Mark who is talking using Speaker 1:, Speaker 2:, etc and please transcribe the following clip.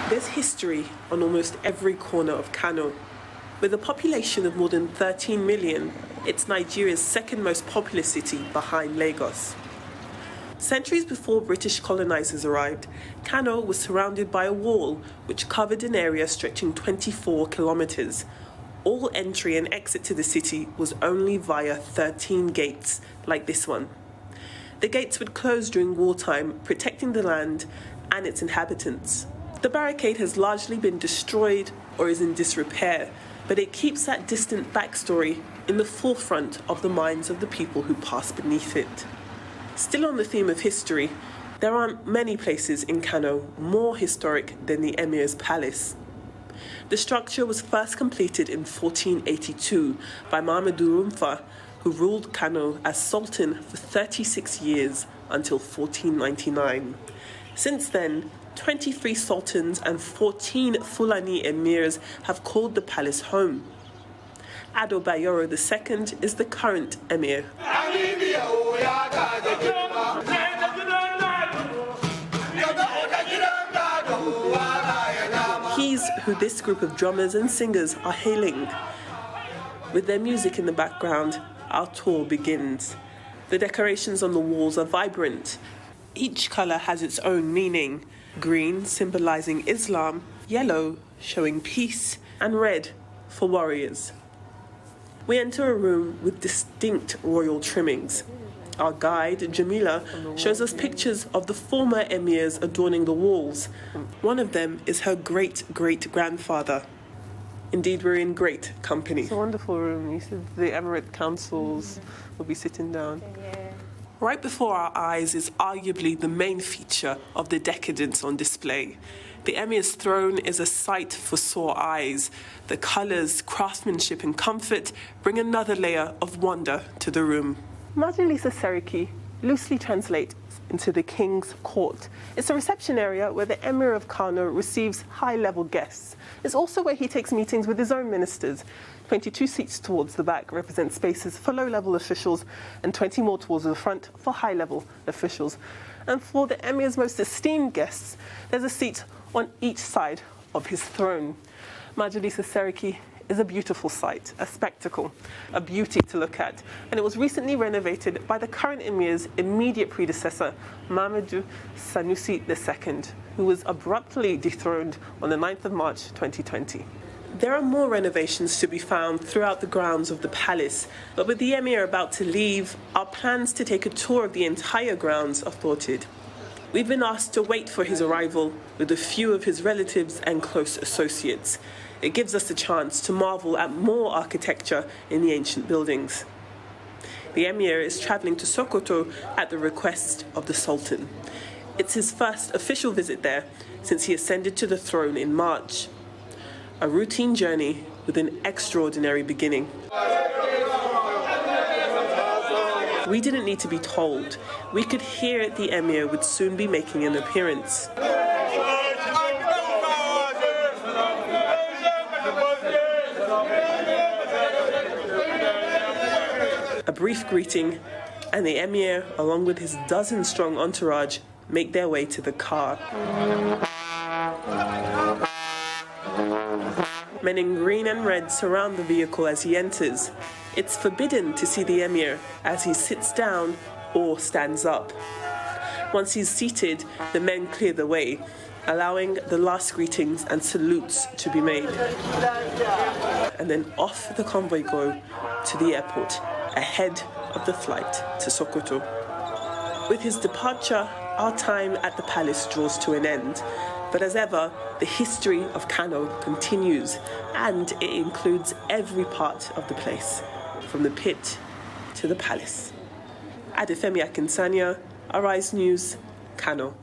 Speaker 1: There's history on almost every corner of Kano. With a population of more than 13 million, it's Nigeria's second most populous city behind Lagos. Centuries before British colonizers arrived, Kano was surrounded by a wall which covered an area stretching 24 kilometers. All entry and exit to the city was only via 13 gates, like this one. The gates would close during wartime, protecting the land and its inhabitants. The barricade has largely been destroyed or is in disrepair, but it keeps that distant backstory in the forefront of the minds of the people who pass beneath it. Still on the theme of history, there aren't many places in Kano more historic than the Emir's palace. The structure was first completed in 1482 by Mamadou Rumfa, who ruled Kano as Sultan for 36 years until 1499. Since then, 23 sultans and 14 Fulani emirs have called the palace home. Bayero II is the current emir. He's who this group of drummers and singers are hailing. With their music in the background, our tour begins. The decorations on the walls are vibrant. Each colour has its own meaning. Green symbolising Islam, yellow showing peace, and red for warriors. We enter a room with distinct royal trimmings. Our guide, Jamila, shows us pictures of the former emirs adorning the walls. One of them is her great-great-grandfather. Indeed, we're in great company. It's a wonderful room. You said the Emirate councils will be sitting down. Right before our eyes is arguably the main feature of the decadence on display. The Emir's throne is a sight for sore eyes. The colours, craftsmanship and comfort bring another layer of wonder to the room. Majlis Seriki loosely translates into the King's Court. It's a reception area where the Emir of Kano receives high-level guests. It's also where he takes meetings with his own ministers. 22 seats towards the back represent spaces for low-level officials and 20 more towards the front for high-level officials. And for the Emir's most esteemed guests, there's a seat on each side of his throne. Majlis Seriki is a beautiful sight, a spectacle, a beauty to look at. And it was recently renovated by the current Emir's immediate predecessor, Mamadou Sanusi II, who was abruptly dethroned on the 9th of March 2020. There are more renovations to be found throughout the grounds of the palace, but with the Emir about to leave, our plans to take a tour of the entire grounds are thwarted. We've been asked to wait for his arrival with a few of his relatives and close associates. It gives us a chance to marvel at more architecture in the ancient buildings. The Emir is travelling to Sokoto at the request of the Sultan. It's his first official visit there since he ascended to the throne in March. A routine journey with an extraordinary beginning. We didn't need to be told. We could hear the Emir would soon be making an appearance. A brief greeting, and the Emir, along with his dozen-strong entourage, make their way to the car. Men in green and red surround the vehicle as he enters. It's forbidden to see the Emir as he sits down or stands up. Once he's seated, the men clear the way, allowing the last greetings and salutes to be made. And then off the convoy go to the airport, ahead of the flight to Sokoto. With his departure, our time at the palace draws to an end. But as ever, the history of Kano continues, and it includes every part of the place, from the pit to the palace. Adefemi Akinsanya, Arise News, Kano.